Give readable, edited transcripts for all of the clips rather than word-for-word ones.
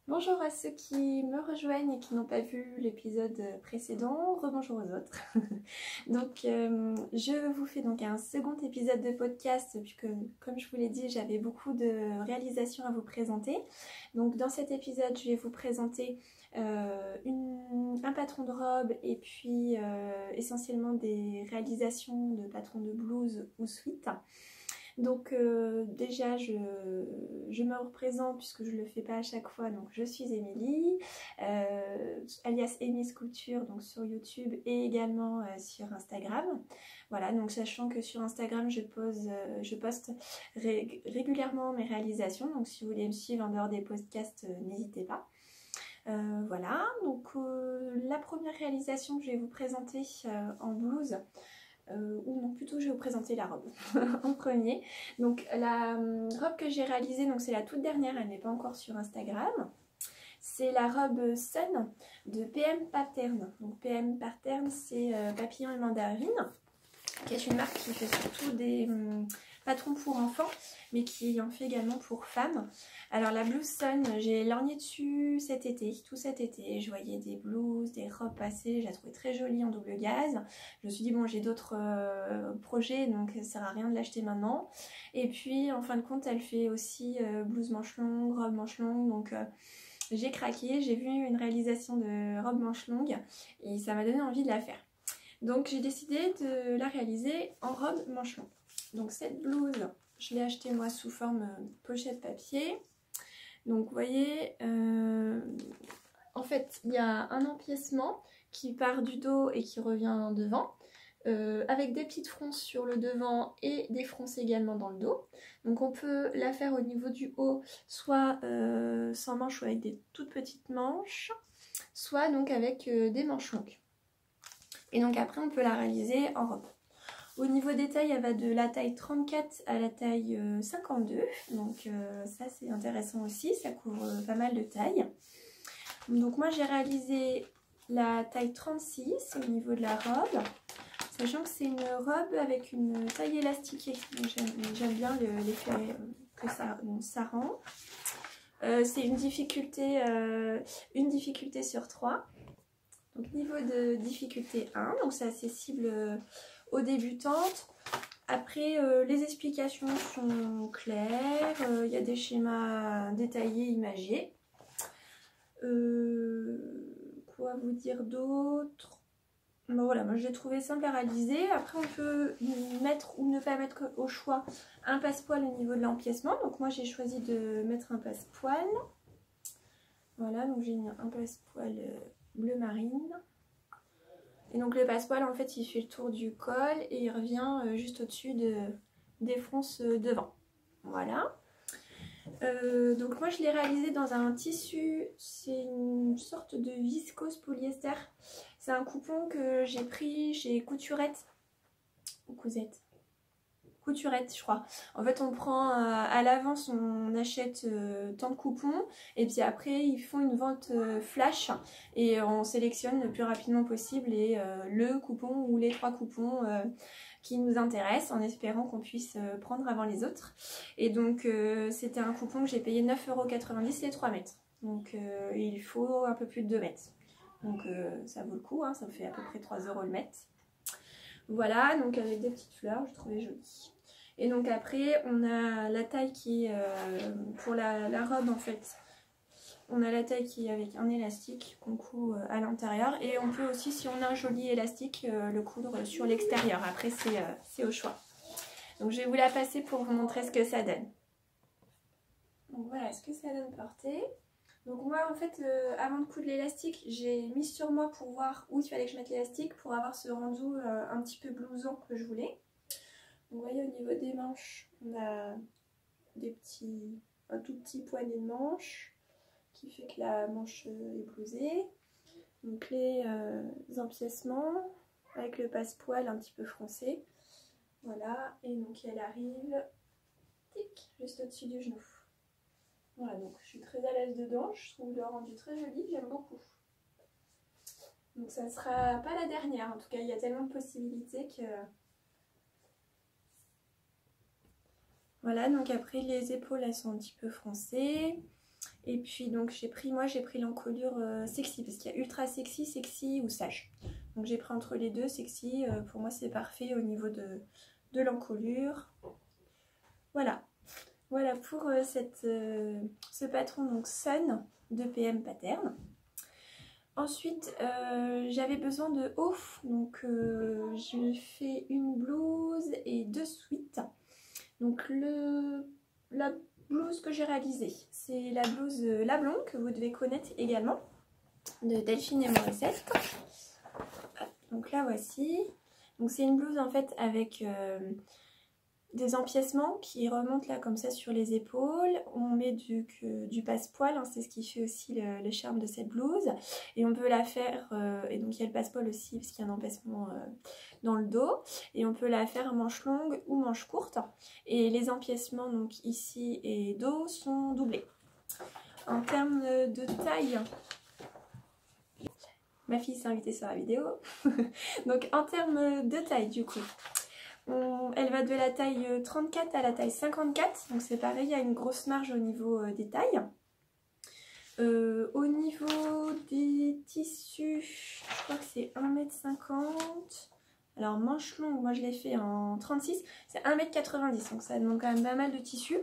Bonjour à ceux qui me rejoignent et qui n'ont pas vu l'épisode précédent, rebonjour aux autres. Donc je vous fais donc un second épisode de podcast puisque comme je vous l'ai dit j'avais beaucoup de réalisations à vous présenter. Donc dans cet épisode je vais vous présenter un patron de robe et puis essentiellement des réalisations de patrons de blouse ou suite. Donc déjà je me représente puisque je ne le fais pas à chaque fois, donc je suis Émilie, alias Amy's Couture, donc sur YouTube et également sur Instagram. Voilà, donc sachant que sur Instagram je poste régulièrement mes réalisations, donc si vous voulez me suivre en dehors des podcasts, n'hésitez pas. Voilà, donc la première réalisation que je vais vous présenter en blouse, ou non, plutôt je vais vous présenter la robe en premier. Donc la robe que j'ai réalisée, donc c'est la toute dernière, elle n'est pas encore sur Instagram. C'est la robe Sun de PM Pattern. Donc PM Pattern, c'est Papillon et Mandarine, qui est une marque qui fait surtout des patrons pour enfants, mais qui en fait également pour femmes. Alors la blouse Sun, j'ai lorgné dessus cet été, tout cet été. Je voyais des blouses, des robes passer, je la trouvais très jolie en double gaze. Je me suis dit bon, j'ai d'autres projets, donc ça sert à rien de l'acheter maintenant. Et puis en fin de compte, elle fait aussi blouse manche longue, robe manche longue, donc j'ai craqué, j'ai vu une réalisation de robe manche longue et ça m'a donné envie de la faire. Donc j'ai décidé de la réaliser en robe manche longue. Donc cette blouse, je l'ai achetée moi sous forme pochette papier. Donc vous voyez, en fait il y a un empiècement qui part du dos et qui revient devant. Avec des petites fronces sur le devant et des fronces également dans le dos. Donc on peut la faire au niveau du haut, soit sans manches ou avec des toutes petites manches, soit donc avec des manches longues. Et donc après on peut la réaliser en robe. Au niveau des tailles, elle va de la taille 34 à la taille 52. Donc ça c'est intéressant aussi, ça couvre pas mal de tailles. Donc moi j'ai réalisé la taille 36 au niveau de la robe. Sachant que c'est une robe avec une taille élastiquée. J'aime bien l'effet que ça rend. C'est une difficulté sur 3. Donc niveau de difficulté 1, donc c'est accessible aux débutantes. Après les explications sont claires, il y a des schémas détaillés, imagés. Quoi vous dire d'autre? Bon, voilà, moi je l'ai trouvé simple à réaliser. Après on peut mettre ou ne pas mettre au choix un passepoil au niveau de l'empiècement. Donc moi j'ai choisi de mettre un passepoil. Voilà, donc j'ai mis un passepoil bleu marine. Et donc le passepoil en fait il fait le tour du col et il revient juste au-dessus des fronces devant. Voilà. Donc moi je l'ai réalisé dans un tissu, c'est une sorte de viscose polyester. C'est un coupon que j'ai pris chez Couturette, ou Cousette, Couturette je crois. En fait on prend à l'avance, on achète tant de coupons et puis après ils font une vente flash et on sélectionne le plus rapidement possible et le coupon ou les 3 coupons qui nous intéressent en espérant qu'on puisse prendre avant les autres. Et donc c'était un coupon que j'ai payé 9,90 € les 3 mètres. Donc il faut un peu plus de 2 mètres. Donc ça vaut le coup, hein, ça me fait à peu près 3 € le mètre. Voilà, donc avec des petites fleurs, je trouvais joli. Et donc après, on a la taille qui est pour la robe en fait. On a la taille qui est avec un élastique qu'on coud à l'intérieur. Et on peut aussi, si on a un joli élastique, le coudre sur l'extérieur. Après, c'est au choix. Donc je vais vous la passer pour vous montrer ce que ça donne. Donc voilà ce que ça donne portée. Donc moi en fait avant de coudre l'élastique j'ai mis sur moi pour voir où il fallait que je mette l'élastique pour avoir ce rendu un petit peu blouson que je voulais. Donc vous voyez au niveau des manches on a un tout petit poignet de manche qui fait que la manche est blousée. Donc les empiècements avec le passepoil un petit peu froncé. Voilà, et donc elle arrive tic, juste au-dessus du genou. Voilà, donc je suis très à l'aise dedans, je trouve le rendu très joli, j'aime beaucoup. Donc ça ne sera pas la dernière, en tout cas il y a tellement de possibilités que... Voilà, donc après les épaules elles sont un petit peu froncées. Et puis donc j'ai pris l'encolure sexy, parce qu'il y a ultra sexy, sexy ou sage. Donc j'ai pris entre les deux, sexy, pour moi c'est parfait au niveau de l'encolure. Voilà. Voilà pour ce patron donc Sun de PM Pattern. Ensuite, j'avais besoin de haut, donc je fais une blouse et 2 sweats. Donc la blouse que j'ai réalisée, c'est la blouse La Blonde, que vous devez connaître également, de Delphine et Morissette. Donc la voici. Donc c'est une blouse en fait avec des empiècements qui remontent là comme ça sur les épaules. On met du passe-poil, hein, c'est ce qui fait aussi le charme de cette blouse. Et on peut la faire, et donc il y a le passe-poil aussi parce qu'il y a un empiècement dans le dos. Et on peut la faire manche longue ou manche courte. Et les empiècements donc ici et dos sont doublés. En termes de taille, ma fille s'est invitée sur la vidéo. Donc en termes de taille du coup, elle va de la taille 34 à la taille 54, donc c'est pareil, il y a une grosse marge au niveau des tailles. Au niveau des tissus, je crois que c'est 1,50 m. Alors manche longue, moi je l'ai fait en 36, c'est 1,90 m, donc ça demande quand même pas mal de tissu.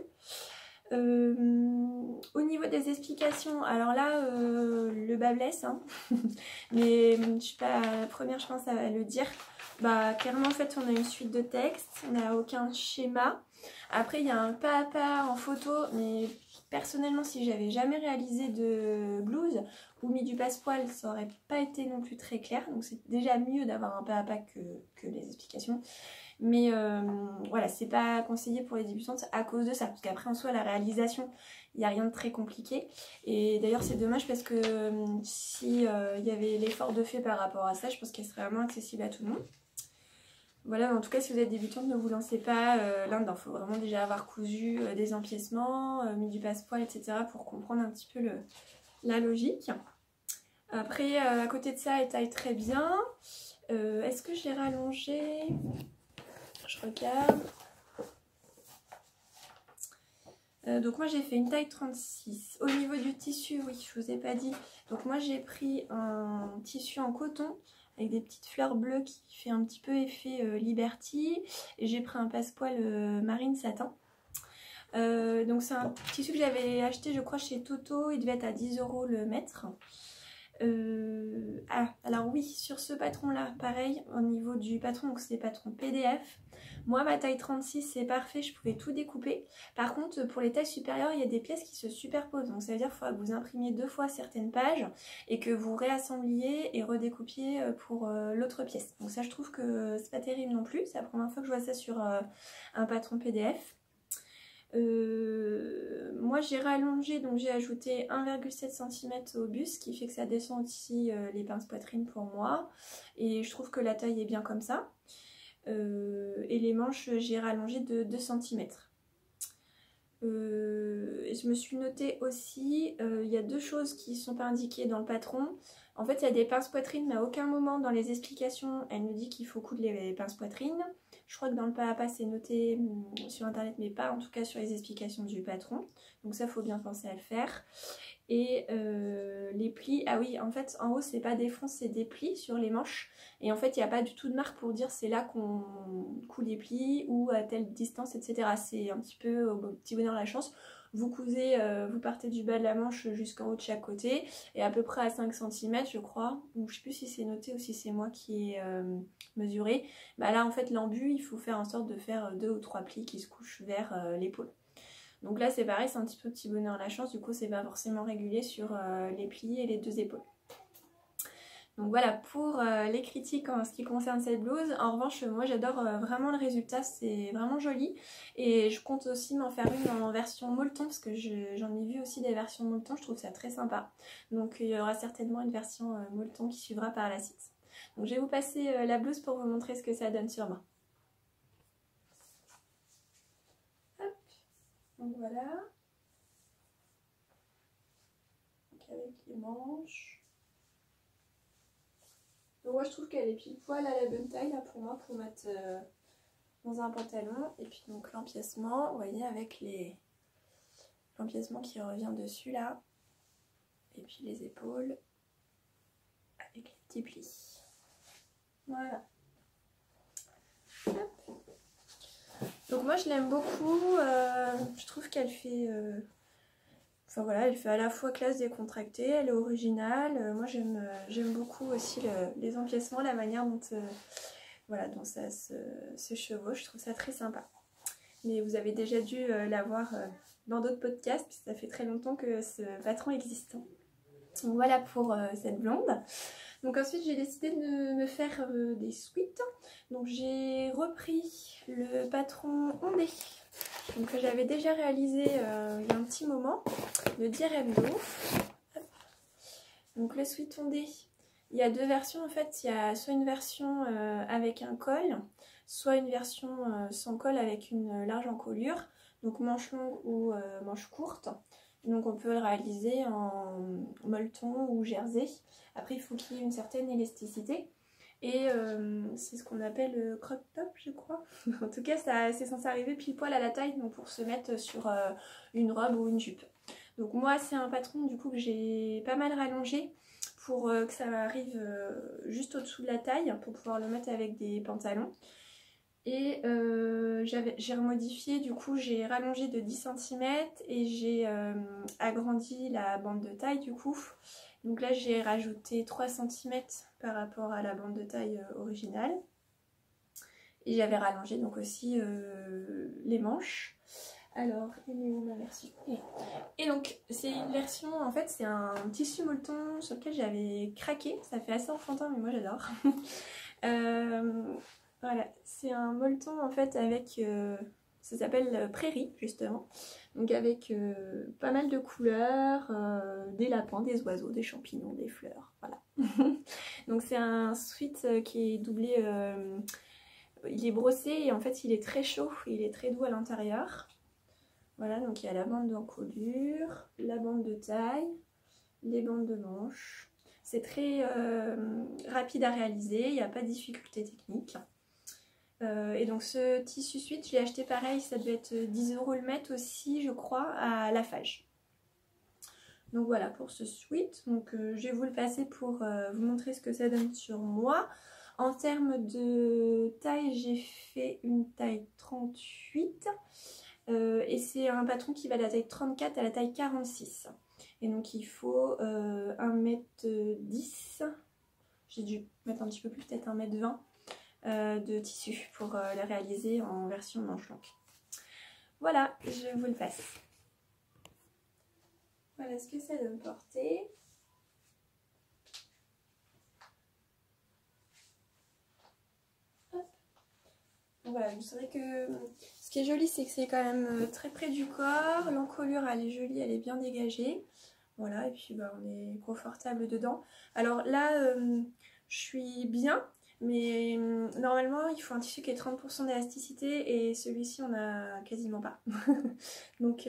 Au niveau des explications, alors là le bas blesse, hein. Mais je suis pas la première je pense à le dire. Bah clairement en fait on a une suite de textes, on n'a aucun schéma. Après il y a un pas à pas en photo, mais personnellement si j'avais jamais réalisé de blouse ou mis du passepoil, ça aurait pas été non plus très clair. Donc c'est déjà mieux d'avoir un pas à pas que les explications. Mais voilà, c'est pas conseillé pour les débutantes à cause de ça. Parce qu'après en soi la réalisation, il n'y a rien de très compliqué. Et d'ailleurs c'est dommage parce que si il y avait l'effort de fait par rapport à ça, je pense qu'elle serait vraiment accessible à tout le monde. Voilà, en tout cas si vous êtes débutante, ne vous lancez pas là-dedans. Il faut vraiment déjà avoir cousu des empiècements, mis du passepoil, etc. pour comprendre un petit peu la logique. Après, à côté de ça, elle taille très bien. Est-ce que je l'ai rallongée ? Je regarde. Donc moi j'ai fait une taille 36. Au niveau du tissu, oui, je vous ai pas dit. Donc moi j'ai pris un tissu en coton avec des petites fleurs bleues qui fait un petit peu effet Liberty. Et j'ai pris un passepoil marine satin. Donc c'est un tissu que j'avais acheté je crois chez Toto. Il devait être à 10 € le mètre. Alors oui, sur ce patron là, pareil, au niveau du patron, donc c'est patron PDF. Moi ma taille 36 c'est parfait, je pouvais tout découper. Par contre pour les tailles supérieures il y a des pièces qui se superposent, donc ça veut dire qu'il faudra que vous imprimiez 2 fois certaines pages et que vous réassembliez et redécoupiez pour l'autre pièce. Donc ça je trouve que c'est pas terrible non plus, c'est la première fois que je vois ça sur un patron PDF. Moi j'ai rallongé, donc j'ai ajouté 1,7 cm au buste, ce qui fait que ça descend aussi les pinces poitrine pour moi. Et je trouve que la taille est bien comme ça. Et les manches j'ai rallongé de 2 cm. Je me suis notée aussi, il y a 2 choses qui ne sont pas indiquées dans le patron. En fait il y a des pinces poitrine, mais à aucun moment dans les explications elle nous dit qu'il faut coudre les pinces poitrine. Je crois que dans le pas à pas c'est noté sur internet, mais pas en tout cas sur les explications du patron. Donc ça faut bien penser à le faire. Et les plis, ah oui en fait en haut c'est pas des fronces, c'est des plis sur les manches. Et en fait il n'y a pas du tout de marque pour dire c'est là qu'on coud les plis ou à telle distance, etc. C'est un petit peu au petit bonheur la chance. Vous cousez, vous partez du bas de la manche jusqu'en haut de chaque côté et à peu près à 5 cm je crois, ou je sais plus si c'est noté ou si c'est moi qui ai mesuré. Bah là en fait l'embu il faut faire en sorte de faire 2 ou 3 plis qui se couchent vers l'épaule. Donc là c'est pareil, c'est un petit peu petit bonheur la chance, du coup c'est pas forcément régulier sur les plis et les 2 épaules. Donc voilà pour les critiques en ce qui concerne cette blouse. En revanche moi j'adore vraiment le résultat, c'est vraiment joli. Et je compte aussi m'en faire une en version molleton parce que j'en ai vu aussi des versions molleton, je trouve ça très sympa. Donc il y aura certainement une version molleton qui suivra par la suite. Donc je vais vous passer la blouse pour vous montrer ce que ça donne sur moi. Hop. Donc voilà. Donc avec les manches. Donc moi je trouve qu'elle est pile poil à la bonne taille là pour moi pour mettre dans un pantalon. Et puis donc l'empiècement, vous voyez avec l'empiècement qui revient dessus là. Et puis les épaules avec les petits plis. Voilà. Hop. Donc moi je l'aime beaucoup, je trouve qu'elle fait... Enfin voilà, elle fait à la fois classe décontractée, elle est originale. Moi j'aime beaucoup aussi les empiècements, la manière dont, voilà, dont ça se chevauche, je trouve ça très sympa. Mais vous avez déjà dû la voir dans d'autres podcasts, puisque ça fait très longtemps que ce patron existe. Donc voilà pour cette blonde. Donc ensuite j'ai décidé de me faire des sweats. Donc j'ai repris le patron ondé, donc que j'avais déjà réalisé il y a un petit moment, de Dear Hebdo. Donc le sweat ondé, il y a deux versions en fait. Il y a soit une version avec un col, soit une version sans col avec une large encolure, donc manche longue ou manche courte. Donc on peut le réaliser en molleton ou jersey. Après il faut qu'il y ait une certaine élasticité. Et c'est ce qu'on appelle crop top, je crois. En tout cas c'est censé arriver pile poil à la taille, donc pour se mettre sur une robe ou une jupe. Donc moi c'est un patron du coup que j'ai pas mal rallongé pour que ça arrive juste au-dessous de la taille, pour pouvoir le mettre avec des pantalons. Et j'ai remodifié, du coup j'ai rallongé de 10 cm et j'ai agrandi la bande de taille du coup. Donc là j'ai rajouté 3 cm par rapport à la bande de taille originale. Et j'avais rallongé donc aussi les manches. Alors, il est où ma version? Et donc, c'est une version, en fait, c'est un tissu molleton sur lequel j'avais craqué. Ça fait assez enfantin, mais moi j'adore. Voilà, c'est un molleton en fait avec, ça s'appelle prairie justement. Donc avec pas mal de couleurs, des lapins, des oiseaux, des champignons, des fleurs, voilà. Donc c'est un sweat qui est doublé, il est brossé et en fait il est très chaud, il est très doux à l'intérieur. Voilà, donc il y a la bande d'encolure, la bande de taille, les bandes de manches. C'est très rapide à réaliser, il n'y a pas de difficulté technique. Et donc ce tissu sweat, je l'ai acheté pareil, ça devait être 10 € le mètre aussi, je crois, à Lafarge. Donc voilà pour ce sweat. Donc je vais vous le passer pour vous montrer ce que ça donne sur moi. En termes de taille, j'ai fait une taille 38. Et c'est un patron qui va de la taille 34 à la taille 46. Et donc il faut 1m10. J'ai dû mettre un petit peu plus, peut-être 1m20. De tissu pour le réaliser en version manche longue. Voilà, je vous le passe. Voilà ce que ça donne porter. Voilà, c'est vrai que ce qui est joli, c'est que c'est quand même très près du corps. L'encolure, elle est jolie, elle est bien dégagée. Voilà, et puis bah, on est confortable dedans. Alors là, je suis bien. Mais normalement, il faut un tissu qui ait 30% d'élasticité et celui-ci, on a quasiment pas. Donc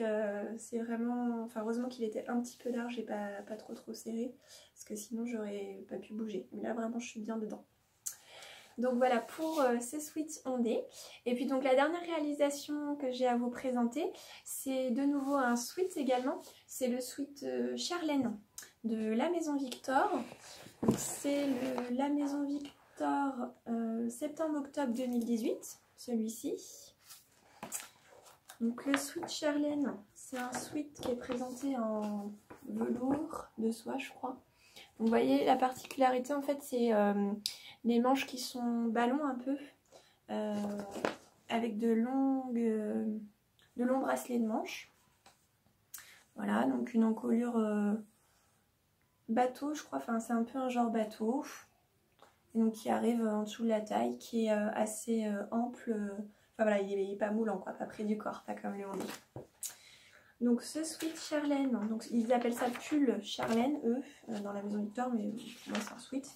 c'est vraiment... Enfin, heureusement qu'il était un petit peu large et pas trop serré. Parce que sinon, j'aurais pas pu bouger. Mais là, vraiment, je suis bien dedans. Donc voilà pour ces sweats ondés. Et puis donc la dernière réalisation que j'ai à vous présenter, c'est de nouveau un sweat également. C'est le sweat Charlène de La Maison Victor. C'est La Maison Victor septembre-octobre 2018, celui-ci. Donc le sweat Charlène, c'est un sweat qui est présenté en velours de soie, je crois. Vous voyez la particularité en fait, c'est les manches qui sont ballons un peu, avec de longs bracelets de manches. Voilà, donc une encolure bateau, je crois, enfin c'est un peu un genre bateau. Et donc qui arrive en dessous de la taille, qui est assez ample. Enfin voilà, il n'est pas moulant, quoi, pas près du corps, pas comme les ondés. Donc ce sweat Charlène, donc ils appellent ça pull Charlène, eux, dans La Maison Victor, mais moi c'est un sweat.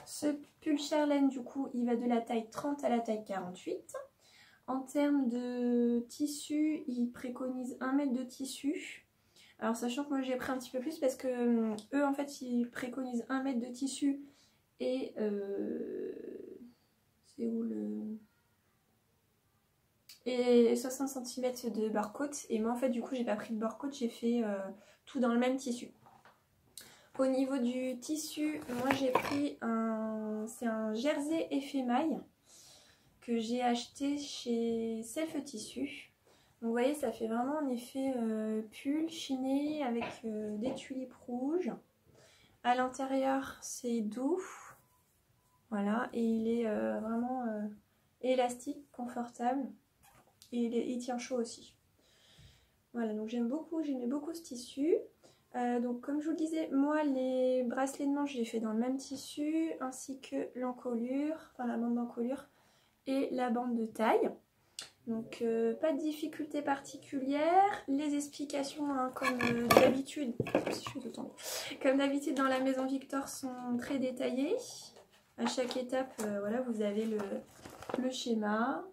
Ce pull Charlène, du coup, il va de la taille 30 à la taille 48. En termes de tissu, ils préconisent 1 mètre de tissu. Alors sachant que moi j'ai pris un petit peu plus parce que eux en fait ils préconisent 1 mètre de tissu et c'est où le... Et 60 cm de barcoat. Et moi en fait du coup j'ai pas pris de barcoat, j'ai fait tout dans le même tissu. Au niveau du tissu, moi j'ai pris c'est un jersey effet maille que j'ai acheté chez Self Tissu. Donc vous voyez, ça fait vraiment un effet pull chiné avec des tulipes rouges. À l'intérieur, c'est doux. Voilà, et il est vraiment élastique, confortable. Et il tient chaud aussi. Voilà, donc j'aimais beaucoup ce tissu. Donc comme je vous le disais, moi les bracelets de manche, je les fais dans le même tissu, ainsi que l'encolure, enfin la bande d'encolure et la bande de taille. Donc pas de difficulté particulière. Les explications, hein, comme d'habitude, comme d'habitude dans la maison Victor, sont très détaillées. À chaque étape, voilà, vous avez le schéma.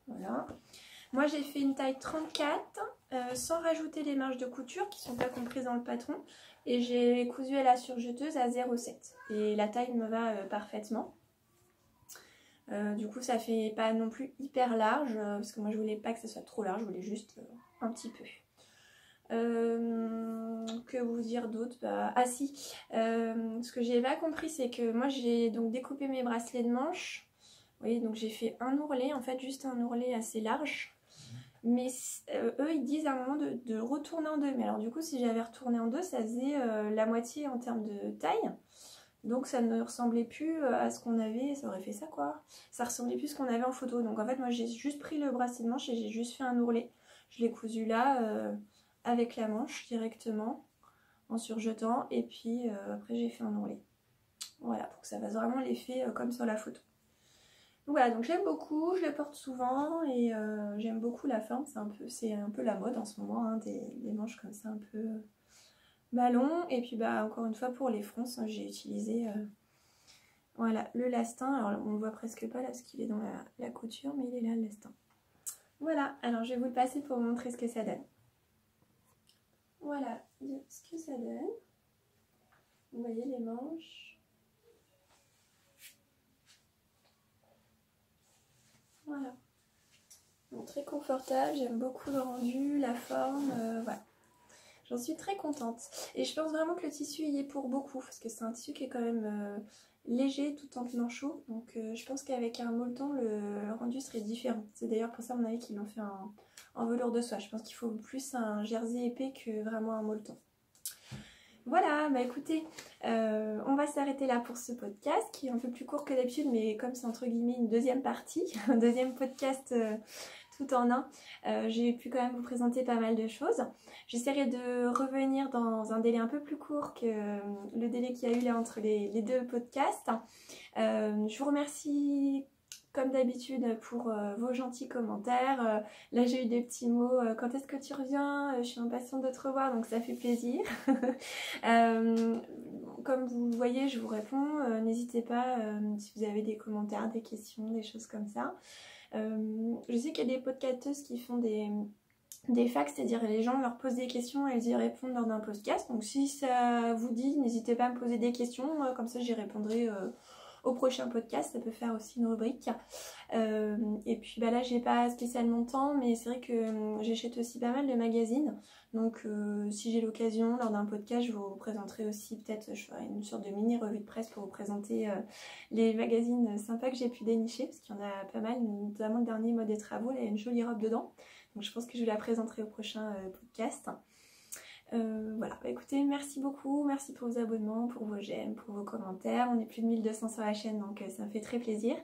Voilà. Moi j'ai fait une taille 34 sans rajouter les marges de couture qui ne sont pas comprises dans le patron. Et j'ai cousu à la surjeteuse à 0,7. Et la taille me va parfaitement. Du coup ça fait pas non plus hyper large parce que moi je voulais pas que ça soit trop large, je voulais juste un petit peu. Que vous dire d'autre? Ah si, ce que j'ai pas compris c'est que moi j'ai donc découpé mes bracelets de manche. Vous voyez, donc j'ai fait un ourlet, en fait juste un ourlet assez large. Mais eux ils disent à un moment de retourner en deux. Mais alors du coup si j'avais retourné en deux, ça faisait la moitié en termes de taille. Donc ça ne ressemblait plus à ce qu'on avait, ça aurait fait ça quoi. Ça ressemblait plus à ce qu'on avait en photo. Donc en fait moi j'ai juste pris le bracelet de manche et j'ai juste fait un ourlet. Je l'ai cousu là avec la manche directement en surjetant. Et puis après j'ai fait un ourlet. Voilà, pour que ça fasse vraiment l'effet comme sur la photo. Donc voilà, donc j'aime beaucoup, je le porte souvent et j'aime beaucoup la forme. C'est un peu la mode en ce moment, hein, des manches comme ça un peu ballon. Et puis bah encore une fois pour les fronces, hein, j'ai utilisé voilà, le lastin. Alors on ne voit presque pas là parce qu'il est dans la couture, mais il est là le lastin. Voilà, alors je vais vous le passer pour vous montrer ce que ça donne. Voilà ce que ça donne. Vous voyez les manches. Voilà. Donc très confortable, j'aime beaucoup le rendu, la forme, voilà. J'en suis très contente. Et je pense vraiment que le tissu y est pour beaucoup, parce que c'est un tissu qui est quand même léger tout en tenant chaud. Donc je pense qu'avec un molleton, le rendu serait différent. C'est d'ailleurs pour ça, à mon avis, qu'ils l'ont fait en velours de soie. Je pense qu'il faut plus un jersey épais que vraiment un molleton. Voilà, bah écoutez, on va s'arrêter là pour ce podcast qui est un peu plus court que d'habitude, mais comme c'est entre guillemets une deuxième partie, un deuxième podcast tout en un, j'ai pu quand même vous présenter pas mal de choses. J'essaierai de revenir dans un délai un peu plus court que le délai qu'il y a eu là entre les deux podcasts. Je vous remercie comme d'habitude pour vos gentils commentaires. Là j'ai eu des petits mots, quand est-ce que tu reviens? Je suis impatiente de te revoir, donc ça fait plaisir. Comme vous voyez, je vous réponds. N'hésitez pas si vous avez des commentaires, des questions, des choses comme ça. Je sais qu'il y a des podcasteuses qui font des fax, c'est-à-dire les gens leur posent des questions et elles y répondent lors d'un podcast. Donc si ça vous dit, n'hésitez pas à me poser des questions, comme ça j'y répondrai au prochain podcast. Ça peut faire aussi une rubrique. Et puis bah là j'ai pas spécialement de temps, mais c'est vrai que j'achète aussi pas mal de magazines. Donc si j'ai l'occasion lors d'un podcast, je vous présenterai aussi, peut-être je ferai une sorte de mini revue de presse pour vous présenter les magazines sympas que j'ai pu dénicher, parce qu'il y en a pas mal, notamment le dernier Mode et Travaux, là il y a une jolie robe dedans. Donc je pense que je la présenterai au prochain podcast. Voilà, bah écoutez, merci beaucoup, merci pour vos abonnements, pour vos j'aime, pour vos commentaires. On est plus de 1200 sur la chaîne, donc ça me fait très plaisir.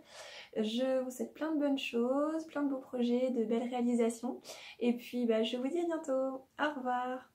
Je vous souhaite plein de bonnes choses, plein de beaux projets, de belles réalisations. Et puis bah, je vous dis à bientôt. Au revoir.